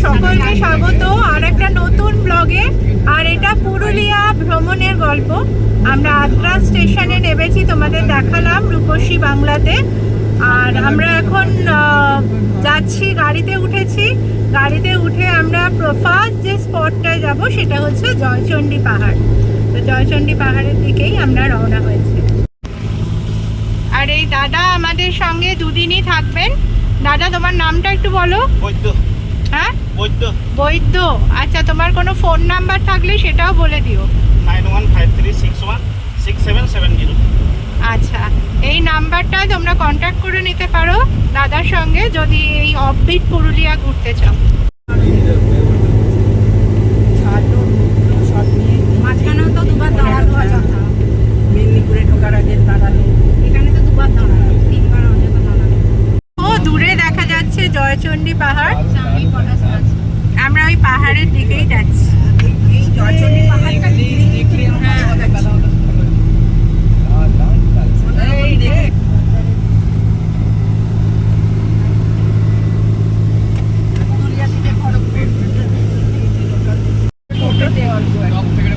সকলকে স্বাগত আর একটা নতুন ব্লগে। আর এটা পুরুলিয়া ভ্রমণের গল্প। আমরা আদ্রা স্টেশনে নেমেছি, তোমাদের দেখালাম রূপসী বাংলাতে। আর আমরা এখন যাচ্ছি, গাড়িতে উঠেছি। গাড়িতে উঠে আমরা ফার্স্ট যে স্পটটায় যাব সেটা হচ্ছে জয়চণ্ডী পাহাড়। তো জয়চণ্ডী পাহাড়ের দিকেই আমরা রওনা হয়েছি। আর এই দাদা আমাদের সঙ্গে দুদিনই থাকবেন। দাদা, তোমার নামটা একটু বলো। বৈদ্য। হ্যাঁ, বৈদ্য। বৈদ্য। আচ্ছা, তোমার কোনো ফোন নাম্বার থাকলে সেটাও বলে দিও। 9153616770। আচ্ছা, এই নাম্বারটা তোমরা কন্ট্যাক্ট করে নিতে পারো দাদার সঙ্গে যদি এই অফবিট পুরুলিয়া ঘুরতে চাও। মাঝখানেও তো দুবার দাঁড়ালো, মেদিনীপুরে ঢোকার আগে দাঁড়ালো, এখানে তো দুবার দাঁড়ালো, তিনবার অযথা দাঁড়ালো। ও দূরে দেখা যাচ্ছে জয়চণ্ডী পাহাড়। আমরা ওই পাহাড়ের দিকেই যাচ্ছি। এই জয়চণ্ডী পাহাড়টা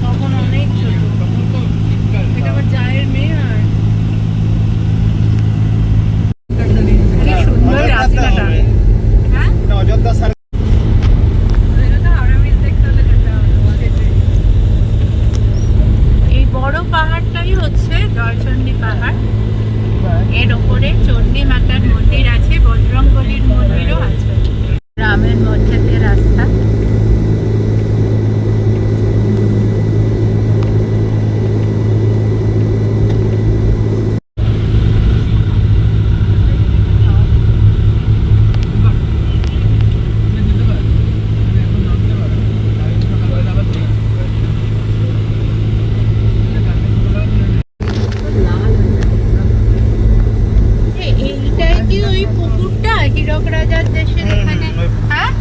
তখন অনেক ছোট, এটা আমার জায়ের মেয়ে। আর কি সুন্দর রাস্তাটা। হ্যাঁ, অযোধ্যা স্যার। এটা তো হাওড়া ব্রিজ দেখতে হলে যেতে হবে। এই বড় পাহাড়টাই হচ্ছে জয়চণ্ডী পাহাড়। এর ওপরে চণ্ডী মাতার মন্দির আছে, বজরংবলীর মন্দিরও আছে। গ্রামের মধ্যে দিয়ে রাস্তা। এইটাই কি ওই পুকুরটা হীরক রাজার দেশের এখানে? হ্যাঁ,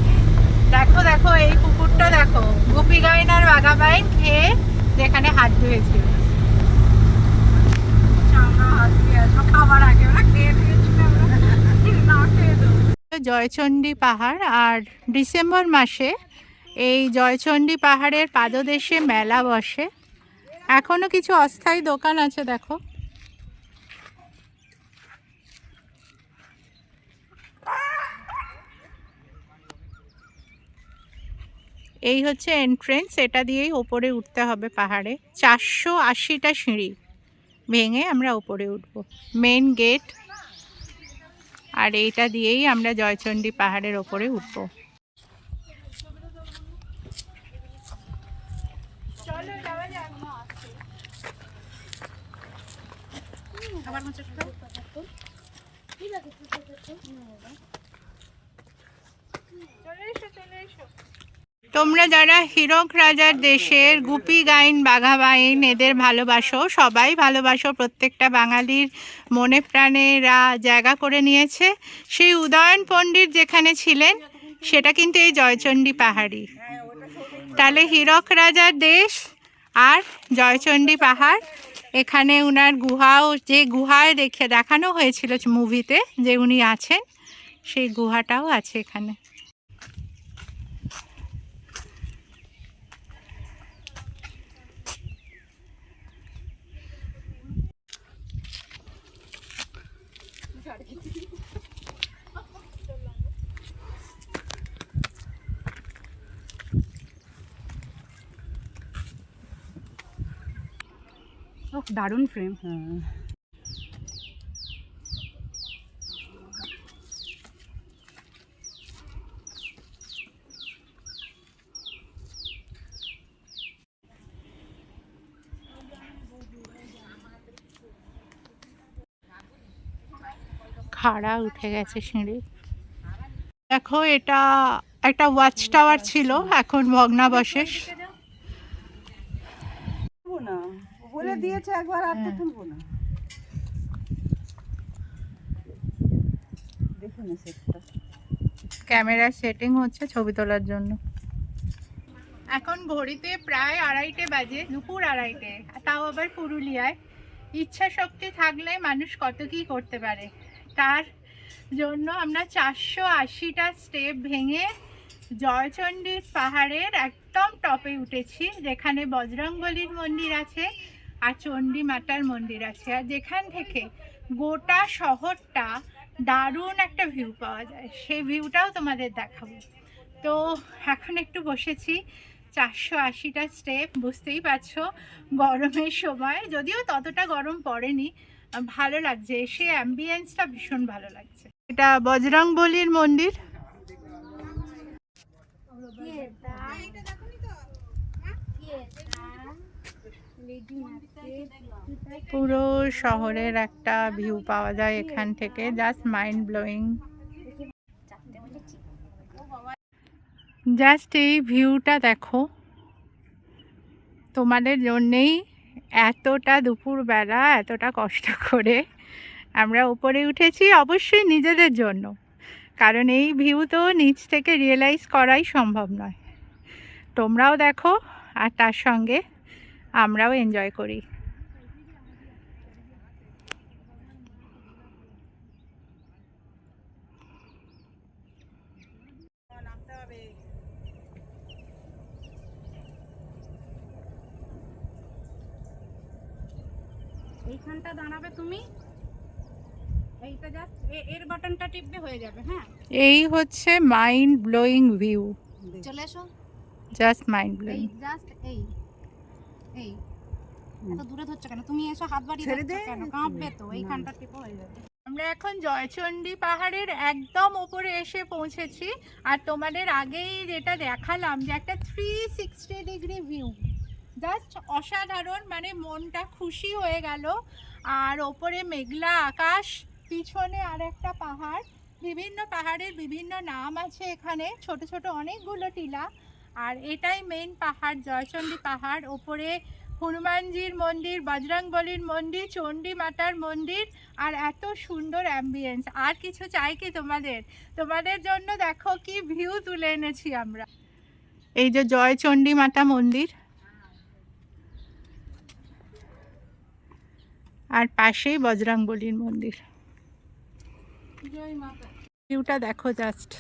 দেখো দেখো এই পুকুরটা দেখো, গুপি গাইন আর বাঘা বাইন খেয়ে যেখানে হাত ধুয়েছিল। আমরা হাত দিয়ে আসবো খাবার আগে, ওরা খেয়ে দিয়েছিল, আমরা না খেয়ে দেবো। জয়চণ্ডী পাহাড়। আর ডিসেম্বর মাসে এই জয়চণ্ডী পাহাড়ের পাদদেশে মেলা বসে। এখনো কিছু অস্থায়ী দোকান আছে দেখো। এই হচ্ছে এন্ট্রেন্স, এটা দিয়েই ওপরে উঠতে হবে পাহাড়ে। 480টা সিঁড়ি ভেঙে আমরা ওপরে উঠব, মেন গেট। আর এইটা দিয়েই আমরা জয়চণ্ডী পাহাড়ের ওপরে উঠব। তোমরা যারা হীরক রাজার দেশের গুপি গাইন বাঘা বাইন এদের ভালোবাসো, সবাই ভালোবাসো, প্রত্যেকটা বাঙালির মনে প্রাণে এরা জায়গা করে নিয়েছে। সেই উদয়ন পণ্ডিত যেখানে ছিলেন সেটা কিন্তু এই জয়চণ্ডী পাহাড়ই। তাহলে হীরক রাজার দেশ আর জয়চণ্ডী পাহাড়, এখানে উনার গুহাও, যে গুহায় দেখানো হয়েছিল মুভিতে যে উনি আছেন, সেই গুহাটাও আছে এখানে। দারুণ ফ্রেম। হ্যাঁ, খাড়া উঠে গেছে সিঁড়ি। দেখো, এটা একটা ওয়াচ টাওয়ার ছিল, এখন ভগ্নাবশেষ। না বলে দিয়েছে একবার, আর তো তুলবো না। দেখুন সেটটা, ক্যামেরার সেটিং হচ্ছে ছবি তোলার জন্য। এখন ঘড়িতে প্রায় 2:30 বাজে, দুপুর 2:30, তাও আবার পুরুলিয়ায়। ইচ্ছা শক্তি থাকলে মানুষ কত কী করতে পারে। তার জন্য আমরা 480টা স্টেপ ভেঙে জয়চণ্ডীর পাহাড়ের একদম টপে উঠেছি, যেখানে বজরংবলীর মন্দির আছে আর চণ্ডী মাতার মন্দির আছে, আর যেখান থেকে গোটা শহরটা দারুণ একটা ভিউ পাওয়া যায়। সেই ভিউটাও তোমাদের দেখাবো। তো এখন একটু বসেছি, 480টা স্টেপ, বুঝতেই পারছো গরমের সময়, যদিও ততটা গরম পড়েনি, ভালো লাগছে এসে, অ্যাম্বিয়েন্সটা ভীষণ ভালো লাগছে। এটা বজরংবলীর মন্দির। পুরো শহরের একটা ভিউ পাওয়া যায় এখান থেকে, জাস্ট মাইন্ড ব্লোয়িং। জাস্ট এই ভিউটা দেখো, তোমাদের জন্যেই এতটা দুপুরবেলা এতটা কষ্ট করে আমরা উপরে উঠেছি, অবশ্যই নিজেদের জন্য, কারণ এই ভিউ তো নিচ থেকে রিয়েলাইজ করাই সম্ভব নয়। তোমরাও দেখো আর তার সঙ্গে আমরাও এনজয় করি। এইখানটা দাঁড়াবে তুমি, এইটা জাস্ট এর বাটনটা টিপবে, হয়ে যাবে। হ্যাঁ, এই হচ্ছে মাইন্ড ব্লোয়িং ভিউ, চলে এসো। জাস্ট মাইন্ড এই ব্লোয়িং। জাস্ট এই এত দূরে ধরছো কেন তুমি? এসো, হাত বাড়িয়ে ধরছো কেন? কাঁপবে তো, এইখানটা টিপো, হয়ে যাবে। আমরা এখন জয়চণ্ডী পাহাড়ের একদম উপরে এসে পৌঁছেছি, আর তোমাদের আগেই যেটা দেখালাম যে একটা 360 ডিগ্রি ভিউ, জাস্ট অসাধারণ, মানে মনটা খুশি হয়ে গেল। আর ওপরে মেঘলা আকাশ, পিছনে আর একটা পাহাড়, বিভিন্ন পাহাড়ের বিভিন্ন নাম আছে এখানে, ছোট ছোট অনেকগুলো টিলা, আর এটাই মেন পাহাড়, জয়চণ্ডী পাহাড়। ওপরে হনুমানজির মন্দির, বজরংবলীর মন্দির, চণ্ডী মাতার মন্দির, আর এত সুন্দর অ্যাম্বিয়েন্স। আর কিছু চাই কি তোমাদের? তোমাদের জন্য দেখো কি ভিউ তুলে এনেছি আমরা। এই যে জয়চণ্ডী মাতা মন্দির, আর পাশেই বজরংবলীর মন্দির। ভিউটা দেখো জাস্ট।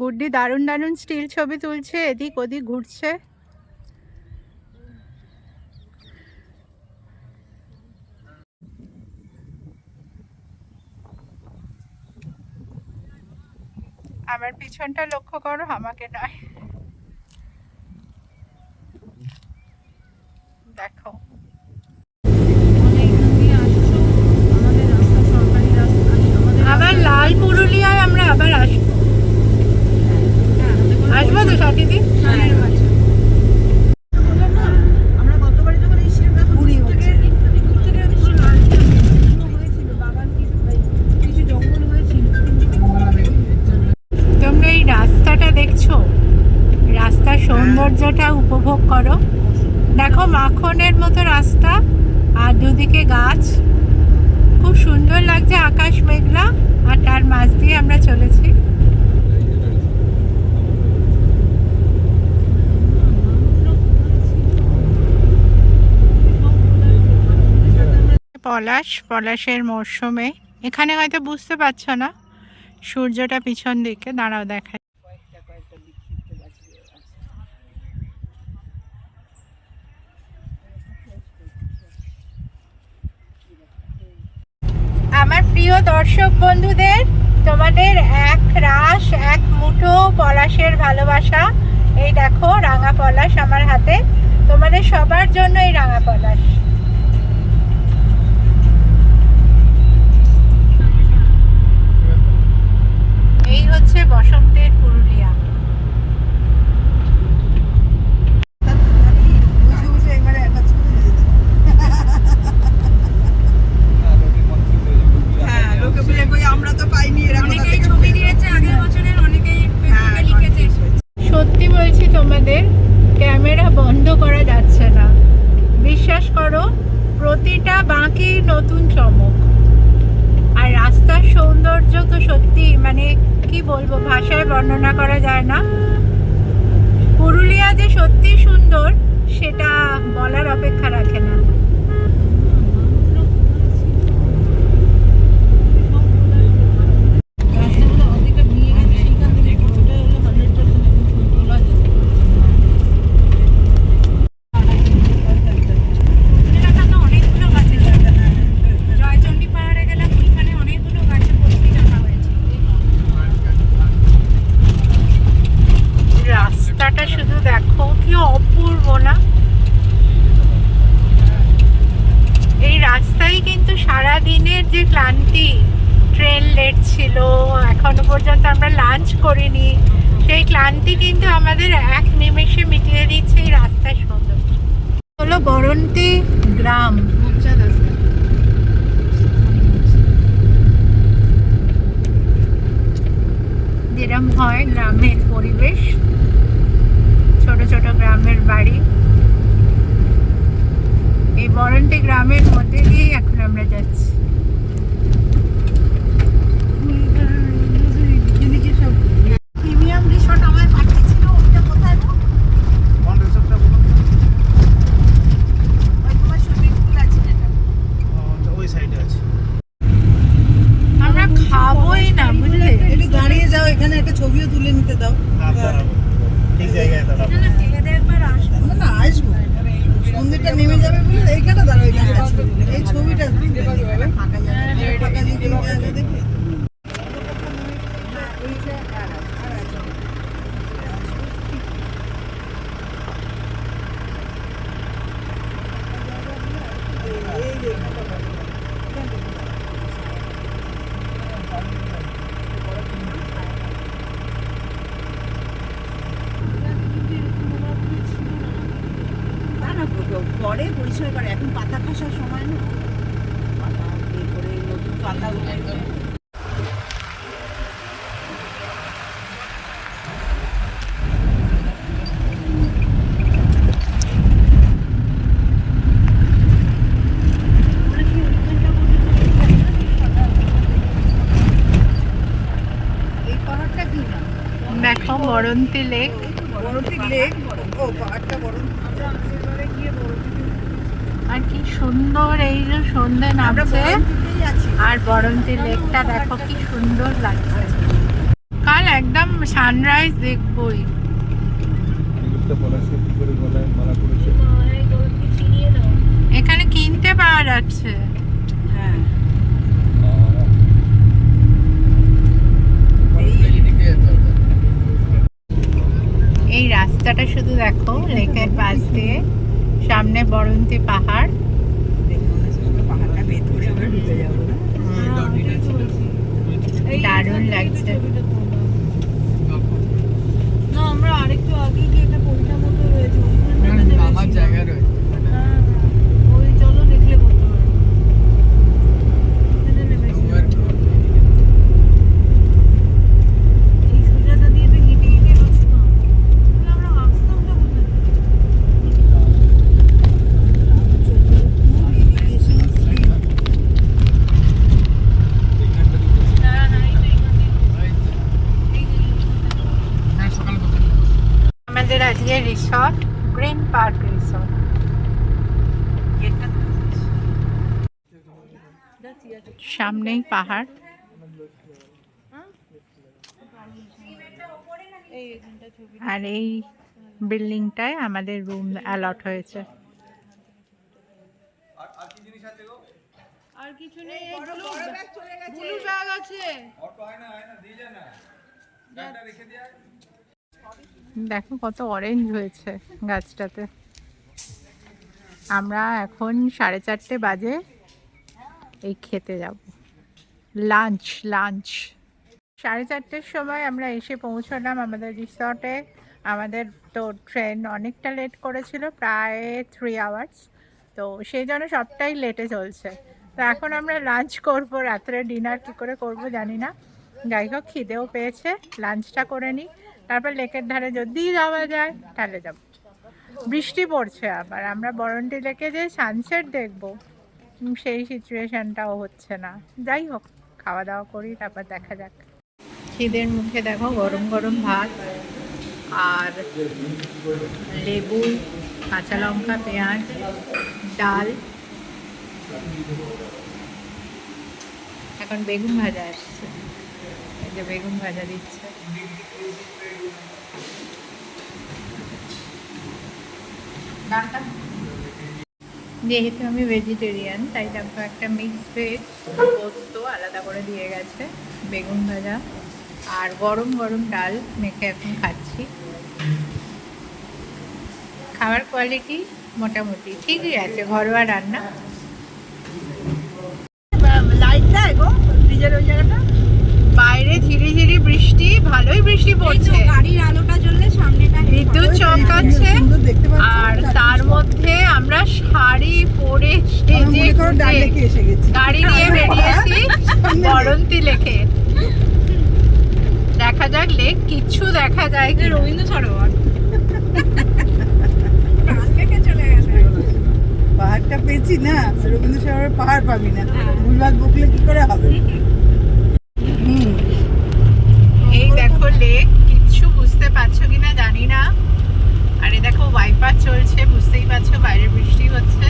গুড্ডি দারুণ দারুণ স্টিল ছবি তুলছে, এদিক ওদিক ঘুরছে। আমার পিছনটা লক্ষ্য করো, আমাকে নয়। দেখো আবার লাল পুরুলিয়ায় আমরা আবার আসবো, আসবো তো সতীদি। আমরা গতবারে যখন এসেছিলাম ঘুরি হচ্ছে কিছু জঙ্গল হয়েছিল। তোমরা এই রাস্তাটা দেখছো, রাস্তার সৌন্দর্যটা উপভোগ করো। দেখো মাখনের মতো রাস্তা, আর দুদিকে গাছ, খুব সুন্দর লাগছে। আকাশ মেঘলা, আর তার মাঝ দিয়ে আমরা চলেছি। পলাশের মরশুমে এখানে হয়তো বুঝতে পারছো না, সূর্যটা পিছন দিকে, দাঁড়াও দেখায়। আমার প্রিয় দর্শক বন্ধুদের, তোমাদের এক রাশ এক মুঠো পলাশের ভালোবাসা। এই দেখো রাঙা পলাশ আমার হাতে, তোমাদের সবার জন্য এই রাঙা পলাশ। এই হচ্ছে বসন্তের পুরুলিয়া। সত্যি বলছি তোমাদের, ক্যামেরা বন্ধ করা যাচ্ছে না, বিশ্বাস করো, প্রতিটা বাঁকি নতুন চমক। আর রাস্তার সৌন্দর্য তো সত্যি, মানে কি বলবো, ভাষায় বর্ণনা করা যায় না। পুরুলিয়া যে সত্যি সুন্দর সেটা বলার অপেক্ষা রাখে না। যে ক্লান্তি, ট্রেন লেট ছিল, এখনো পর্যন্ত আমরা লাঞ্চ করিনি, সেই ক্লান্তি কিন্তু আমাদের এক নিমেষে মিটিয়ে দিচ্ছে এই রাস্তার সৌন্দর্য। হলো বরন্তি গ্রাম। যেরকম হয় গ্রামের পরিবেশ, ছোট ছোট গ্রামের বাড়ি, এই বরন্তি গ্রামের মধ্যে দিয়েই এখন আমরা যাচ্ছি। প্রিমিয়াম রিসর্ট আমায় পাঠিয়েছিল, ওটা কোথায় গো? কোন রিসর্টটা বলুন তো? ওই তোমার সুইমিং পুল আছে যেটা। ওই সাইডে আছে। আমরা খাবোই না, বুঝলে? একটু দাঁড়িয়ে যাও, এখানে একটা ছবিও তুলে নিতে দাও। ঠিক জায়গায় দাঁড়াবো। না ফেলে দে একবার আসবো। না না, আসবো, মন্দিরটা নেমে যাবে বলে এইখানে দাঁড়াও, এইখানটা এই ছবিটা ফাঁকা যাবে, ফাঁকা দিয়ে এই জায়গা দেখে। না না, পরে পরিষ্কার করে, এখন পাতা খসার সময় না, পাতা ইয়ে করে নতুন পাতা উঠে। এই পাহাড়টা কি না? দেখো বরন্তি লেক। বরন্তি লেক। ও পাহাড়টা বরন্তি। আর কি সুন্দর, এই যে সন্ধে আমরা নামছে, বরন্তিতেই আছি। আর বরন্তি লেকটা দেখো কি সুন্দর লাগছে। কাল একদম সানরাইজ দেখবই। এখানে কিনতে পাওয়া যাচ্ছে। হ্যাঁ, এই রাস্তাটা শুধু দেখো, লেকের পাশ দিয়ে, সামনে বরন্তি পাহাড়। দেখুন পাহাড়টা বেদ করে আমরা ঢুকে যাবো না? দারুণ লাগছে। না আমরা আরেকটু আগে গিয়ে একটা পরিণা মতো রয়েছে, ওইখানটাতে নেমেছি। আমার জায়গা রয়েছে। হ্যাঁ, ওই চলো দেখলে বলতে পারো। ওখানে নেমেছি। এই সোজাটা দিয়ে তো হেঁটে হেঁটে আসতাম। তাহলে আমরা আসতামটা কোথায়? না না, এই তো এইখানে। এই যে আমাদের আজকে রিসর্ট গ্রিন পার্ক রিসর্ট। সামনেই পাহাড়। আর এই বিল্ডিংটায় আমাদের রুম অ্যালট হয়েছে। আর কিছু নেই, এই ব্লু ব্যাগ আছে। দেখো কত অরেঞ্জ হয়েছে গাছটাতে। আমরা এখন 4:30 বাজে এই খেতে যাব লাঞ্চ। 4:30 সময় আমরা এসে পৌঁছলাম আমাদের রিসর্টে। আমাদের তো ট্রেন অনেকটা লেট করেছিল, প্রায় 3 আওয়ার্স, তো সেই জন্য সবটাই লেটে চলছে। তো এখন আমরা লাঞ্চ করব, রাত্রে ডিনার কী করে করব জানি না। যাই হোক, খিদেও পেয়েছে, লাঞ্চটা করে নিই, তারপর লেকের ধারে যদি যাওয়া যায় তাহলে যাব। বৃষ্টি পড়ছে আবার, আমরা বরন্তি লেকে যে সানসেট দেখব সেই সিচুয়েশনটাও হচ্ছে না। যাই হোক, খাওয়া দাওয়া করি, তারপর দেখা যাক। খিদের মুখে দেখো গরম গরম ভাত আর লেবু, কাঁচা লঙ্কা, পেঁয়াজ, ডাল, এখন বেগুন ভাজা আসছে, এই যে বেগুন ভাজা দিচ্ছে। যেহেতু আমি ভেজিটেরিয়ান, তাই তারপর একটা মিক্স ভেজ পোস্ত আলাদা করে দিয়ে গেছে, বেগুন ভাজা আর গরম গরম ডাল মেখে এখন খাচ্ছি। খাবার কোয়ালিটি মোটামুটি ঠিকই আছে, ঘরোয়া রান্না। লাইটটা ব্রিজের ওই জায়গাটা বাইরে ঝিরি ঝিরি বৃষ্টি, ভালোই বৃষ্টি এই তো পড়ছে, গাড়ির আলোটা জ্বললে সামনেটা বিদ্যুৎ চমকাচ্ছে। সুন্দর দেখতে পাচ্ছি। আর তার মধ্যে আমরা শাড়ি পরে আমার সেজে মনে করো ডাল গুজে লেকে এসে গেছি। গাড়ি নিয়ে বেরিয়েছি বরন্তি লেকে। দেখা যাক লেক কিছু দেখা যায় কি। রবীন্দ্র সরোবর ডাল লেকে চলে গেছে। পাহাড়টা পেয়েছি না, রবীন্দ্র সরোবরের পাহাড় পাবি না, ভুলভাল বকলে কি করে হবে। এই দেখো লেক, কিচ্ছু বুঝতে পারছো কিনা জানি না। আর এই দেখো ওয়াইপার চলছে, বুঝতেই পারছো বাইরে বৃষ্টি হচ্ছে।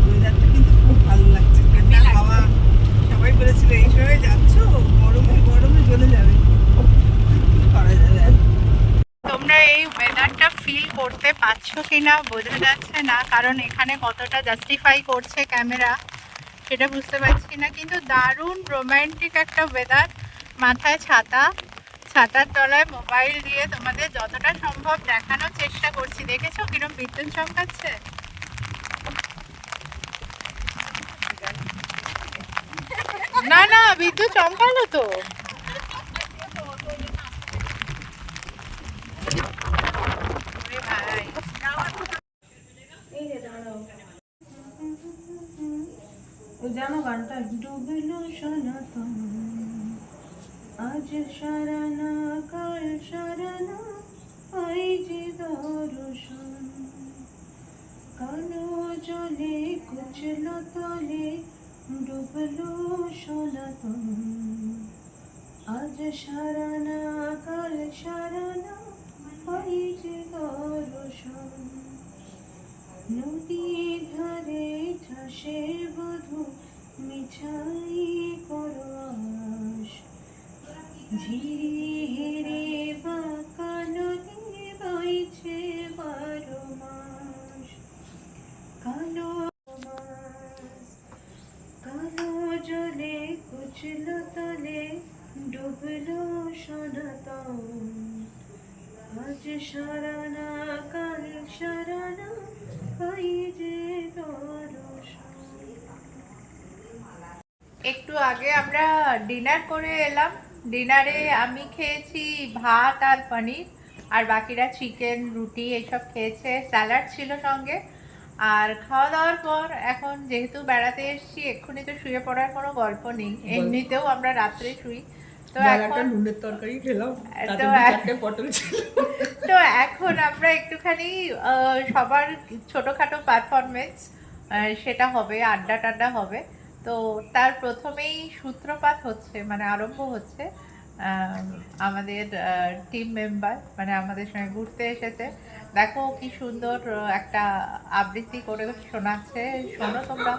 ওয়েদারটা কিন্তু খুব ভালো লাগছে, ঠান্ডা হাওয়া। সবাই বলেছিল এই সময় যাচ্ছ, গরমে গরমে জ্বলে যাবে। কি করা যাবে আর? তোমরা এই ওয়েদারটা ফিল করতে পারছো কিনা বোঝা যাচ্ছে না, কারণ এখানে কতটা জাস্টিফাই করছে ক্যামেরা সেটা বুঝতে পারছি না, কিন্তু দারুণ রোম্যান্টিক একটা ওয়েদার। মাথায় ছাতা, ছাতার তলায় মোবাইল দিয়ে তোমাদের যতটা সম্ভব দেখানোর চেষ্টা করছি। দেখেছো কিরম বিদ্যুৎ চমকাচ্ছে? না না, বিদ্যুৎ চমকালো তো। ওরে ভাই, জানো গানটা ডুবলো সনাতন আজ সারানা কাল সারানা পাই যে দর্শন কালো জলে কুচলো তলে ডুবলো সনাতন আজ সারানা কাল সারানা পাই যে দর্শন নদী ধারে চাষে বধু মিছাই করস ঝিরি হেরে বাঁকা নদী বইছে 12 মাস কালো মাস কালো জলে কুচলো তলে ডুবলো সনাতন আজ সারানা কাল সারানা পাই যে দর্শন। একটু আগে আমরা ডিনার করে এলাম। ডিনারে আমি খেয়েছি ভাত আর পনির, আর বাকিরা চিকেন, রুটি এইসব খেয়েছে, স্যালাড ছিল সঙ্গে। আর খাওয়া দাওয়ার পর এখন যেহেতু বেড়াতে এসেছি, এক্ষুনি তো শুয়ে পড়ার কোনো গল্প নেই, এমনিতেও আমরা রাত্রে শুই। তো এখন নুনের তরকারি খেলাম, তো পটল ছিল। তো এখন আমরা একটুখানি সবার ছোটোখাটো পারফরমেন্স সেটা হবে, আড্ডা টাড্ডা হবে। তো তার প্রথমেই সূত্রপাত হচ্ছে, মানে আরম্ভ হচ্ছে আমাদের টিম মেম্বার, মানে আমাদের সঙ্গে ঘুরতে এসেছে। দেখো কি সুন্দর একটা আবৃত্তি করে শোনাচ্ছে, শোনো তোমরা,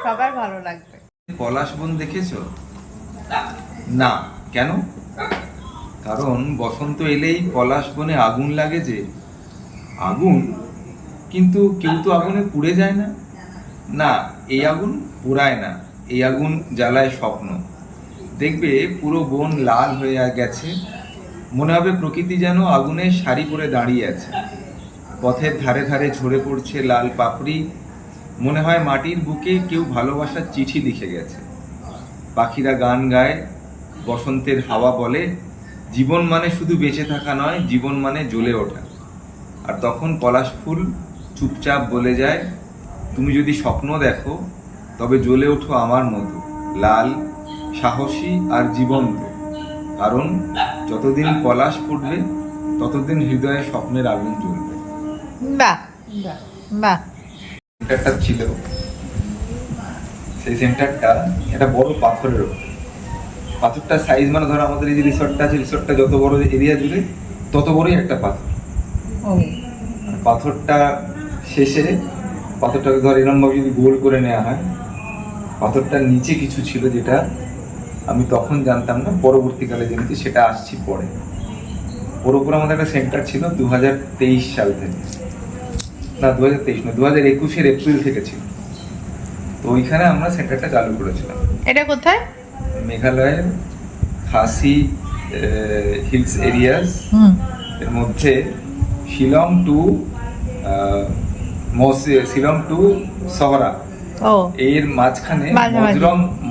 সবার ভালো লাগবে। পলাশ বন দেখেছো? না, কেন? কারণ বসন্ত এলেই পলাশ বনে আগুন লাগে যে। আগুন? কিন্তু কেউ তো আগুনে পুড়ে যায় না। না, এই আগুন পোড়ায় না, এই আগুন জ্বালায় স্বপ্ন। দেখবে পুরো বন লাল হয়ে গেছে, মনে হবে প্রকৃতি যেন আগুনের শাড়ি পরে দাঁড়িয়ে আছে। পথের ধারে ধারে ঝরে পড়ছে লাল পাপড়ি, মনে হয় মাটির বুকে কেউ ভালোবাসার চিঠি লিখে গেছে। পাখিরা গান গায়, বসন্তের হাওয়া বলে, জীবন মানে শুধু বেঁচে থাকা নয়, জীবন মানে জ্বলে ওঠা। আর তখন পলাশ ফুল চুপচাপ বলে যায়, তুমি যদি স্বপ্ন দেখো তবে জ্বলে ওঠো আমার মতো, লাল, সাহসী আর জীবন্ত। কারণ যতদিন পলাশ ফুটবে ততদিন হৃদয়ে স্বপ্নের আগুন জ্বলবে। বাহ বাহ। সেন্টারটা ছিল, সেই সেন্টারটা একটা বড় পাথরের ওপর। পাথরটার সাইজ মানে ধরো আমাদের এই যে রিসর্টটা আছে, রিসর্টটা যত বড় এরিয়া জুড়ে তত বড়ই একটা পাথর। পাথরটা শেষে পাথরটাকে ধর এরকমভাবে যদি গোল করে নেওয়া হয়, পাথরটার নিচে কিছু ছিল যেটা আমি তখন জানতাম না, পরবর্তীকালে জেনেছি, সেটা আসছি পরে। ওর উপর আমাদের একটা সেন্টার ছিল 2023 সাল থেকে, না 2023 না 2021 এপ্রিল থেকে ছিল। তো ওইখানে আমরা সেন্টারটা চালু করেছিলাম। এটা কোথায়? মেঘালয়ের খাসি হিলস এরিয়াস এর মধ্যে শিলং টু সহরা ও এর মাঝখানে মাঝামাঝি।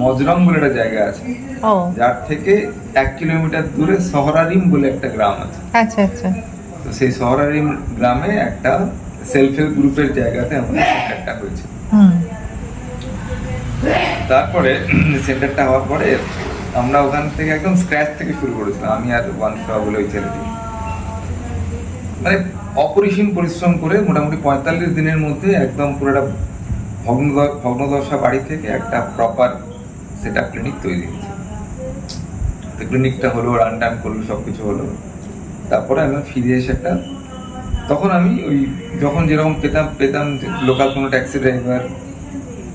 মজরং বলে একটা জায়গা আছে, ও যার থেকে 1 কিলোমিটার দূরে শহরারিম বলে একটা গ্রাম আছে। আচ্ছা আচ্ছা। তো সেই শহরারিম গ্রামে একটা সেলফ হেল্প গ্রুপের জায়গাতে আমাদের সেন্টারটা হয়েছে। হুম তারপরে সেন্টারটা হওয়ার পরে আমরা ওখান থেকে একদম স্ক্র্যাচ থেকে শুরু করেছিলাম, আমি আর ওয়ানফা বলে ওই ছেলেটি। মানে অপরিসীম পরিশ্রম করে মোটামুটি 45 দিনের মধ্যে একদম পুরোটা ভগ্নদশা বাড়ি থেকে একটা প্রপার সেট আপ ক্লিনিক তৈরি হয়েছে। তো ক্লিনিকটা হলো, রান টান করলো, সব কিছু হলো। তারপরে আমি ফিরে এসে তখন আমি ওই যখন যেরকম পেতাম লোকাল কোনো ট্যাক্সি ড্রাইভার,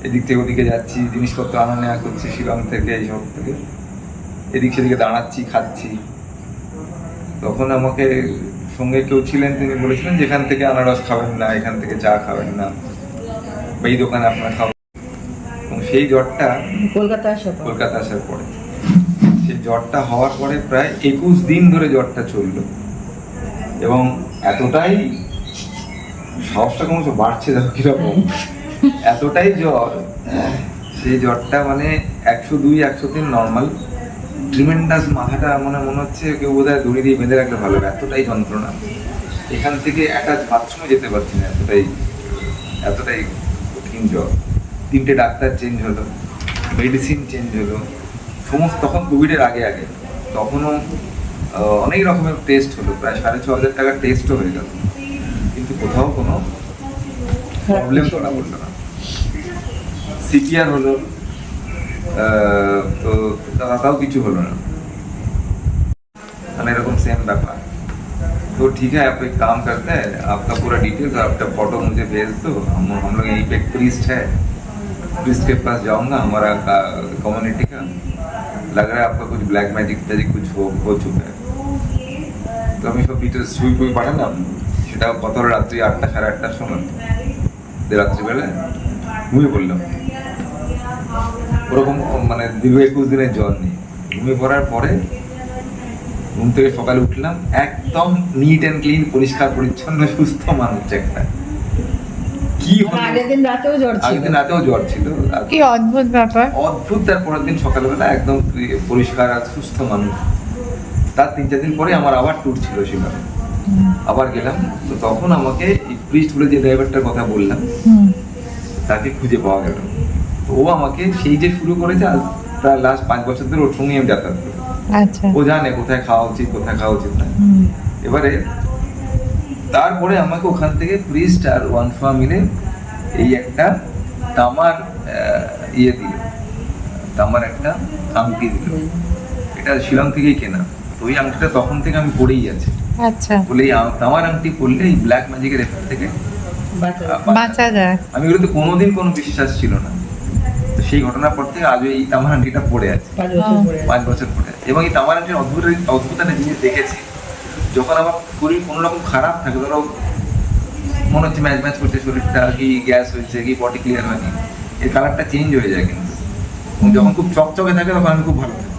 এদিক থেকে ওদিকে যাচ্ছি, জিনিসপত্র আনা নেওয়া করছি শিলং থেকে, এইসব থেকে এদিক সেদিকে দাঁড়াচ্ছি, খাচ্ছি। তখন আমাকে সঙ্গে কেউ ছিলেন, তিনি বলেছিলেন যেখান থেকে আনারস খাবেন না, এখান থেকে চা খাবেন না, বা এই দোকানে আপনার খাবেন। এবং সেই জ্বরটা কলকাতা আসার পরে, সেই জ্বরটা হওয়ার পরে প্রায় 21 দিন ধরে জ্বরটা চললো। এবং এতটাই সাহসটা ক্রমশ বাড়ছে, দেখো কিরকম, এতটাই জ্বর, সেই জ্বরটা মানে 102 103 নর্মাল, ট্রিমেন্ডাস, মাথাটা মনে হচ্ছে কেউ বোধহয় দড়ি দিয়ে বেঁধে রাখলে ভালো হবে, এতটাই যন্ত্রণা। এখান থেকে অ্যাটাচ বাথরুমে যেতে পারছি না, এতটাই কঠিন জ্বর। 3টে ডাক্তার চেঞ্জ হলো, মেডিসিন চেঞ্জ হলো, সমস্ত, তখন কোভিডের আগে তখনও অনেক রকমের টেস্ট হলো, প্রায় 6,500 টাকার টেস্টও হয়ে গেল, কিন্তু কোথাও কোনো প্রবলেম ধরা পড়লো না। সিপিআর হলো, তো তাও কিছু হলো না, মানে এরকম सेम ব্যাপার। तो ठीक है, आप एक काम करते हैं, आपका पूरा डिटेल्स, आपका फोटो मुझे भेज दो, हम लोग यहीं पे एक प्रीस्ट है, प्रीस्ट के पास जाऊंगा, हमारा कम्युनिटी का, लग रहा है आपका कुछ ब्लैक मैजिक कुछ हो चुका है। তো আমি সব ডিটেলস ছবি পাঠালাম, সেটা কত রাত্রি 8টা 8:30টার সময়, রাত্রিবেলা ঘুমিয়ে পড়লাম। ওরকম মানে দীর্ঘ 21 দিনের জ্বর নেই। ঘুমিয়ে পড়ার পরে ঘুম থেকে সকালে উঠলাম, একদম নিট অ্যান্ড ক্লিন, পরিষ্কার পরিচ্ছন্ন, সুস্থ মানুষ একটা। কি হলো, আগের দিন রাতেও জ্বর ছিল। কি অদ্ভুত ব্যাপার, অদ্ভুত। তার পরের দিন সকালবেলা একদম পরিষ্কার আর সুস্থ মানুষ। তার 3-4 দিন পরে আমার আবার ট্যুর ছিল সেখানে, আবার গেলাম। তো তখন আমাকে এই প্রিস্ট বলে যে ড্রাইভারটার কথা বললাম, তাকে খুঁজে পাওয়া গেল। তো ও আমাকে সেই যে শুরু করেছে, আজ প্রায় লাস্ট 5 বছর ধরে ওর সঙ্গে আমি যাতায়াত করি। আচ্ছা, ও জানে কোথায় খাওয়া উচিত, কোথায় খাওয়া উচিত না। এবারে তারপরে আমাকে ওখান থেকে প্রিস্ট আর ওয়ানফা মিলে এই একটা তামার দিল, তামার একটা আংটি দিল। এটা শিলং থেকেই কেনা। তো ওই আংটিটা তখন থেকে আমি পরেই আছি। আচ্ছা, বলে এই তামার আংটি পরলে এই ব্ল্যাক ম্যাজিকের এফেক্ট থেকে বাঁচা যায়। আমি এগুলোতে কোনোদিন কোনো বিশ্বাস ছিল না। তো সেই ঘটনার পর থেকে আজও এই তামার আংটিটা পরে আছে, 5 বছর পরে। এবং এই তামার আংটির অদ্ভুত একটা জিনিস দেখেছি, যখন আমার শরীর কোনো রকম খারাপ থাকে, ধরো মনে হচ্ছে ম্যাচ করছে শরীরটা, কি গ্যাস হয়েছে, কি বডি ক্লিয়ার হয়নি, এর কালারটা চেঞ্জ হয়ে যায় কিন্তু। এবং যখন খুব চকচকে থাকে তখন আমি খুব ভালো থাকি।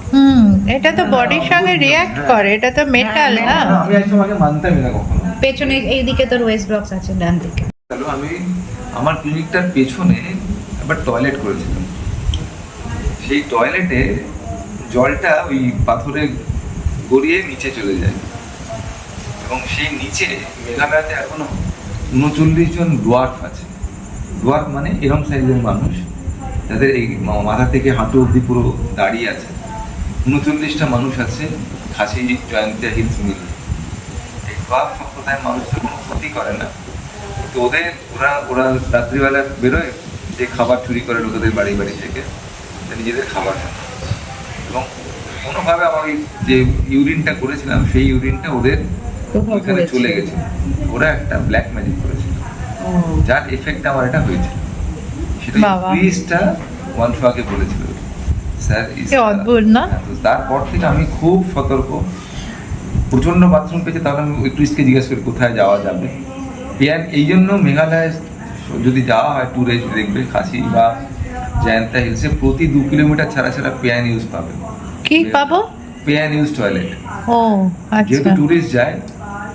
এটা তো বডির সঙ্গে রিঅ্যাক্ট করে, এটা তো মেটাল না। আমি একদম আগে মানতামই না কখনো। পেছনে এইদিকে তোর ওয়েস্ট বক্স আছে, ডান দিকে। আমি আমার ক্লিনিকটার পেছনে একবার টয়লেট করেছিলাম। সেই টয়লেটে জলটা ওই পাথরে গড়িয়ে নিচে চলে যায়, এবং সেই নিচে মেঘালয়তে এখনো 39 জন ডোয়ার্ফ আছে। ডোয়ার্ফ মানে এরম সাইজের মানুষ, যাদের এই মাথা থেকে হাঁটু অবধি পুরো দাঁড়িয়ে আছে। 39টা মানুষ আছে খাসি জয়ন্তিয়া হিলস মিল। এই ডোয়ার্ফ সম্প্রদায়ের মানুষদের কোনো ক্ষতি করে না, তো ওরা রাত্রিবেলা বেরোয়, যে খাবার চুরি করে লোকেদের বাড়ি থেকে নিজেদের খাবার খায়। এবং কোনোভাবে আমার ওই যে ইউরিনটা করেছিলাম, সেই ইউরিনটা ওদের ওইখানে চলে গেছে। ওরা একটা ব্ল্যাক ম্যাজিক করেছিল, যার এফেক্ট আমার এটা হয়েছিল। সেটা প্রিস্টটা ওয়ানফাকে বলেছিল, স্যার অদ্ভুত না। তারপর থেকে আমি খুব সতর্ক। প্রচন্ড বাথরুম পেয়েছে, তাহলে আমি ওই প্রিস্টকে জিজ্ঞেস করি কোথায় যাওয়া যাবে। এই জন্য মেঘালয় যদি যাওয়া হয় ট্যুরে, দেখবে খাসি বা জয়ন্তিয়া হিলসে প্রতি 2 কিলোমিটার ছাড়া পেয়ান ইউজ পাবে। কি পাবো? পেয়ান ইউজ টয়লেট। ও আচ্ছা। যেহেতু ট্যুরিস্ট যায়,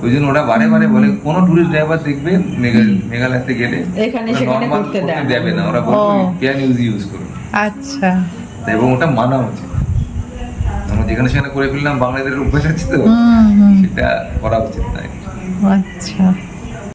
ওই জন্য ওরা বারে বারে বলে কোনো টুরিস্ট ড্রাইভার দেখবে মেঘালয়তে গেলে এখানে ওরা সেখানে normal করতে দেয় না। দেবে না, ওরা বলবে ও। ক্যান ইউজ করো, আচ্ছা। এবং ওটা মানা উচিত। আমরা যেখানে সেখানে করে ফেললাম, বাংলাদেশের অভ্যাস আছে তো, হুম হুম। সেটা করা উচিত নয়। আচ্ছা।